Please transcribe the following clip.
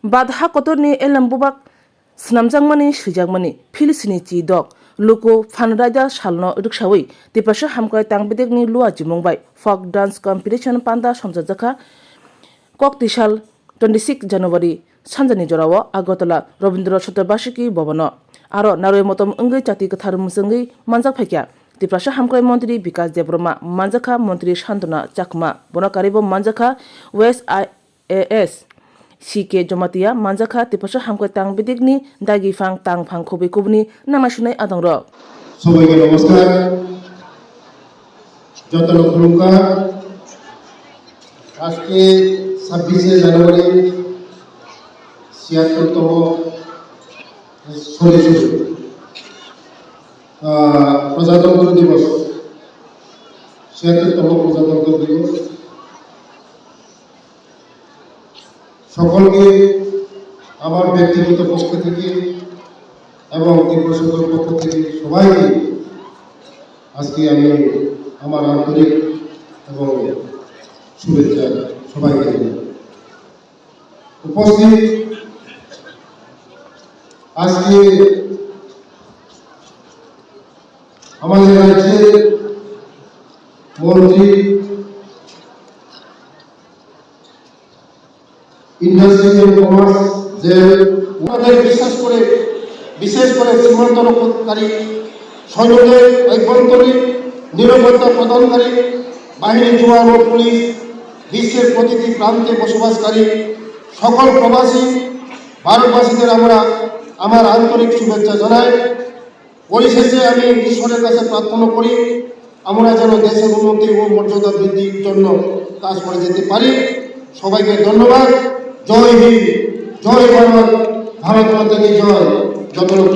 Badha kotorni elambubak snamjangmani swijangmani philisini chi dok luko phanraja shalno ruksawi tipasha hamkai tangbedekni lua jimongbai folk dance competition panda somjajaka koktishal 26 January sanjani jorawo Agartala Robindra Shatabashiki Bhavano aro naroi motom ongoi chati kathar musongi manjak phaikya tipasha hamkai mantri Vikas Debroma manjaka mantri Shantana Chakma bonakaribo manjaka West IAS CK Jomatia manjaka tipasha hamkai tangbedekni dagi phang tang phang khobe kubni namasunai adangro সবাইকে নমস্কার যত লোক আজকে 26 জানুয়ারি 76তম প্রজাতন্ত্র দিবস 76তম প্রজাতন্ত্র দিবস সকলকে আমার ব্যক্তিগত পক্ষ থেকে এবং দিবসের পক্ষ থেকে সবাইকে আজকে আমি আমার আন্তরিক এবং শুভেচ্ছা সবাইকে উপস্থিত আজকে আমাদের রাজ্যের মন্ত্রী ইন্ডাস্ট্রি এন্ড কমার্স যে ওনাদের বিশেষ করে সীমান্তরক্ষী সৈন্যদের অভ্যন্তরীণ নিরাপত্তা প্রদানকারী বাহিনী জওয়ান ও পুলিশ বিশ্বের প্রতিটি প্রান্তে বসবাসকারী সকল প্রবাসী ভারতবাসীদের আমার আন্তরিক শুভেচ্ছা জানাই। পরিশেষে আমি ঈশ্বরের কাছে প্রার্থনা করি আমরা যেন দেশের উন্নতি ও মর্যাদা বৃদ্ধির জন্য কাজ করে যেতে পারি। সবাইকে ধন্যবাদ। জয় হিন্দ, জয় ভারত, ভারত মাতা কি জয়। যত লোক